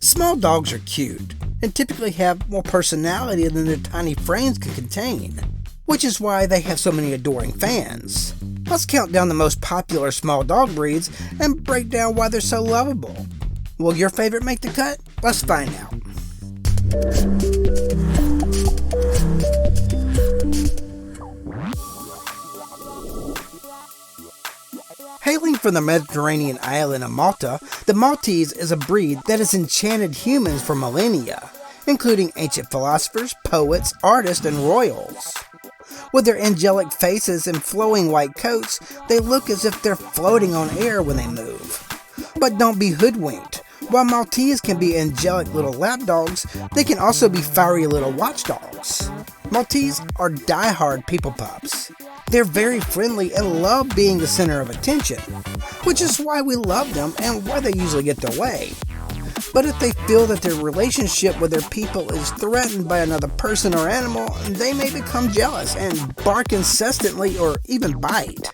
Small dogs are cute and typically have more personality than their tiny frames can contain, which is why they have so many adoring fans. Let's count down the most popular small dog breeds and break down why they're so lovable. Will your favorite make the cut? Let's find out. Hailing from the Mediterranean island of Malta, the Maltese is a breed that has enchanted humans for millennia, including ancient philosophers, poets, artists, and royals. With their angelic faces and flowing white coats, they look as if they're floating on air when they move. But don't be hoodwinked. While Maltese can be angelic little lapdogs, they can also be fiery little watchdogs. Maltese are die-hard people pups. They're very friendly and love being the center of attention, which is why we love them and why they usually get their way. But if they feel that their relationship with their people is threatened by another person or animal, they may become jealous and bark incessantly or even bite.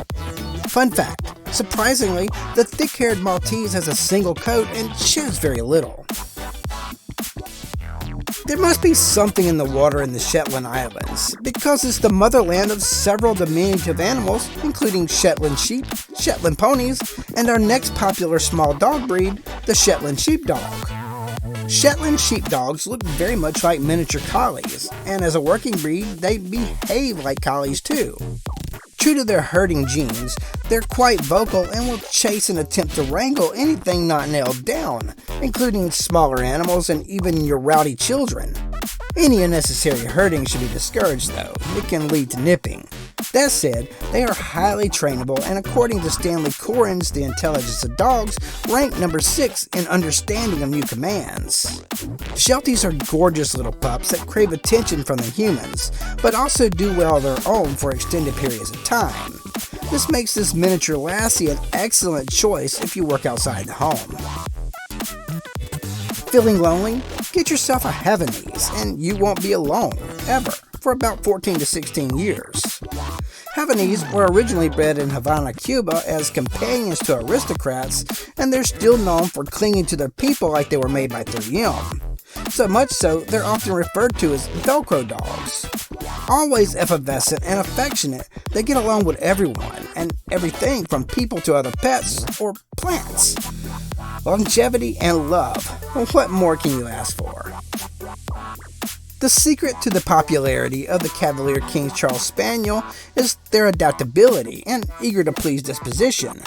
Fun fact, surprisingly, the thick-haired Maltese has a single coat and sheds very little. There must be something in the water in the Shetland Islands, because it's the motherland of several diminutive animals, including Shetland sheep, Shetland ponies, and our next popular small dog breed, the Shetland Sheepdog. Shetland Sheepdogs look very much like miniature collies, and as a working breed, they behave like collies too. True to their herding genes, they're quite vocal and will chase and attempt to wrangle anything not nailed down, including smaller animals and even your rowdy children. Any unnecessary herding should be discouraged though, it can lead to nipping. That said, they are highly trainable and according to Stanley Coren's The Intelligence of Dogs, rank number 6 in understanding of new commands. Shelties are gorgeous little pups that crave attention from the humans, but also do well on their own for extended periods of time. This makes this miniature lassie an excellent choice if you work outside the home. Feeling lonely? Get yourself a Havanese and you won't be alone, ever, for about 14 to 16 years. Havanese were originally bred in Havana, Cuba as companions to aristocrats, and they're still known for clinging to their people like they were made by their young. So much so, they're often referred to as Velcro dogs. Always effervescent and affectionate, they get along with everyone and everything from people to other pets or plants. Longevity and love. What more can you ask for? The secret to the popularity of the Cavalier King Charles Spaniel is their adaptability and eager-to-please disposition.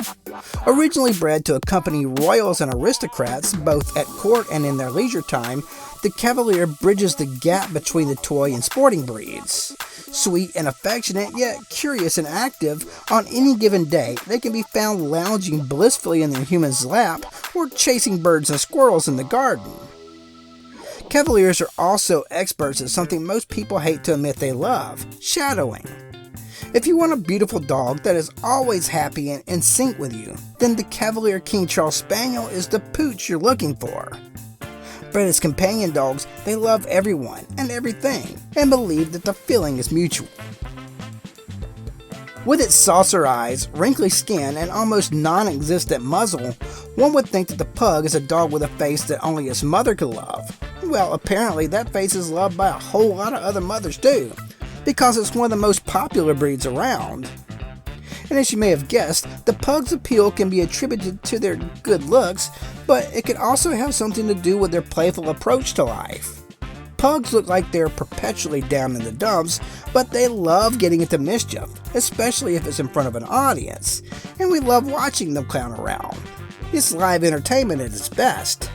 Originally bred to accompany royals and aristocrats, both at court and in their leisure time, the Cavalier bridges the gap between the toy and sporting breeds. Sweet and affectionate, yet curious and active, on any given day, they can be found lounging blissfully in their human's lap or chasing birds and squirrels in the garden. Cavaliers are also experts at something most people hate to admit they love, shadowing. If you want a beautiful dog that is always happy and in sync with you, then the Cavalier King Charles Spaniel is the pooch you're looking for. Bred as companion dogs, they love everyone and everything, and believe that the feeling is mutual. With its saucer eyes, wrinkly skin, and almost non-existent muzzle, one would think that the pug is a dog with a face that only its mother could love. Well, apparently that face is loved by a whole lot of other mothers too, because it's one of the most popular breeds around. And as you may have guessed, the pug's appeal can be attributed to their good looks, but it could also have something to do with their playful approach to life. Pugs look like they're perpetually down in the dumps, but they love getting into mischief, especially if it's in front of an audience, and we love watching them clown around. It's live entertainment at its best.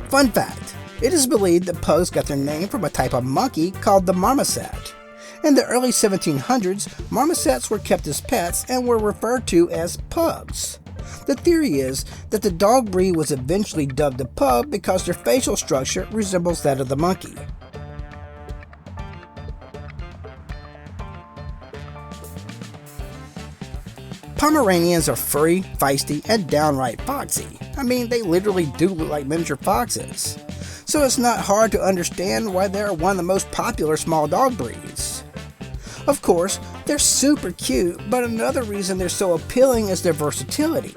Fun fact, it is believed that pugs got their name from a type of monkey called the marmoset. In the early 1700s, marmosets were kept as pets and were referred to as pugs. The theory is that the dog breed was eventually dubbed a pug because their facial structure resembles that of the monkey. Pomeranians are furry, feisty, and downright foxy. I mean, they literally do look like miniature foxes. So it's not hard to understand why they're one of the most popular small dog breeds. Of course, they're super cute, but another reason they're so appealing is their versatility.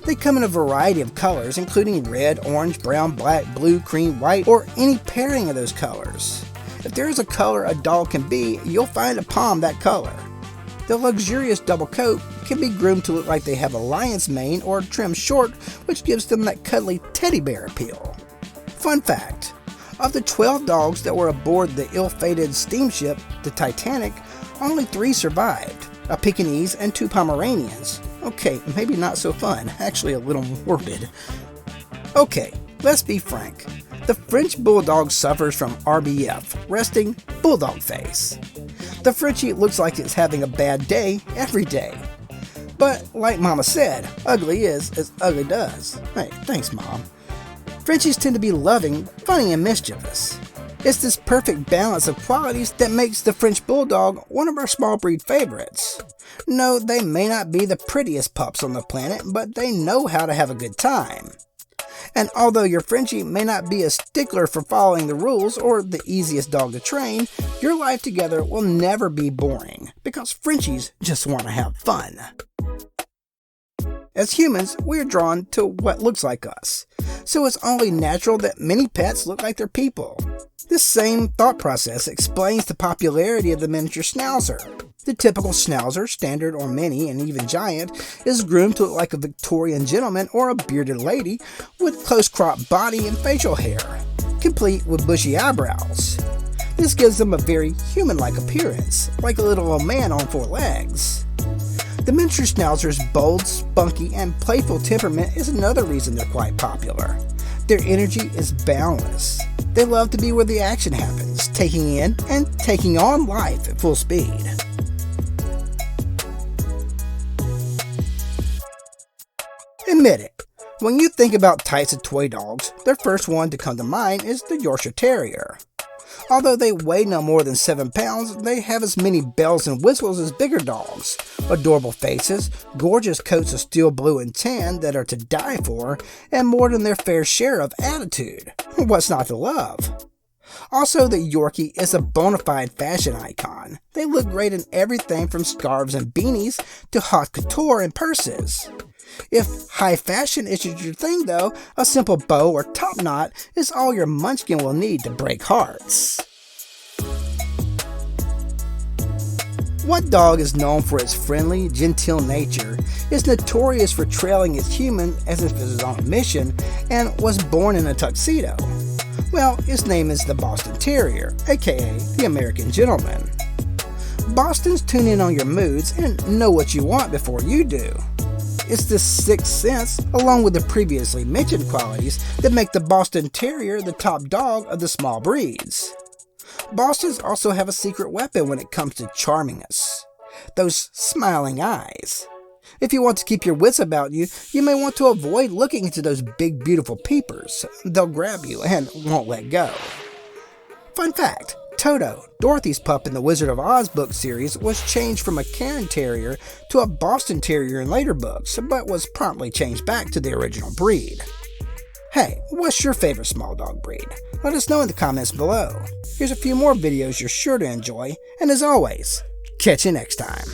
They come in a variety of colors, including red, orange, brown, black, blue, cream, white, or any pairing of those colors. If there is a color a dog can be, you'll find a Pom that color. The luxurious double coat can be groomed to look like they have a lion's mane or trimmed short, which gives them that cuddly teddy bear appeal. Fun fact, of the 12 dogs that were aboard the ill-fated steamship, the Titanic, only 3 survived, a Pekingese and 2 Pomeranians. Okay, maybe not so fun, actually a little morbid. Okay, let's be frank. The French Bulldog suffers from RBF, resting Bulldog face. The Frenchie looks like it's having a bad day every day. But like Mama said, ugly is as ugly does. Hey, thanks Mom. Frenchies tend to be loving, funny, and mischievous. It's this perfect balance of qualities that makes the French Bulldog one of our small breed favorites. No, they may not be the prettiest pups on the planet, but they know how to have a good time. And although your Frenchie may not be a stickler for following the rules or the easiest dog to train, your life together will never be boring, because Frenchies just want to have fun. As humans, we're drawn to what looks like us, so it's only natural that many pets look like their people. This same thought process explains the popularity of the miniature Schnauzer. The typical Schnauzer, standard or mini and even giant, is groomed to look like a Victorian gentleman or a bearded lady with close-cropped body and facial hair, complete with bushy eyebrows. This gives them a very human-like appearance, like a little old man on 4 legs. The miniature Schnauzer's bold, spunky, and playful temperament is another reason they're quite popular. Their energy is boundless. They love to be where the action happens, taking in and taking on life at full speed. Admit it, when you think about types of toy dogs, the first one to come to mind is the Yorkshire Terrier. Although they weigh no more than 7 pounds, they have as many bells and whistles as bigger dogs, adorable faces, gorgeous coats of steel blue and tan that are to die for, and more than their fair share of attitude. What's not to love? Also, the Yorkie is a bona fide fashion icon. They look great in everything from scarves and beanies to haute couture and purses. If high fashion isn't your thing though, a simple bow or top knot is all your munchkin will need to break hearts. What dog is known for its friendly, genteel nature, is notorious for trailing its human as if it was on a mission, and was born in a tuxedo? Well, his name is the Boston Terrier, aka the American Gentleman. Bostons tune in on your moods and know what you want before you do. It's this sixth sense, along with the previously mentioned qualities, that make the Boston Terrier the top dog of the small breeds. Bostons also have a secret weapon when it comes to charming us: those smiling eyes. If you want to keep your wits about you, you may want to avoid looking into those big beautiful peepers. They'll grab you and won't let go. Fun fact, Toto, Dorothy's pup in the Wizard of Oz book series, was changed from a Cairn Terrier to a Boston Terrier in later books, but was promptly changed back to the original breed. Hey, what's your favorite small dog breed? Let us know in the comments below. Here's a few more videos you're sure to enjoy, and as always, catch you next time.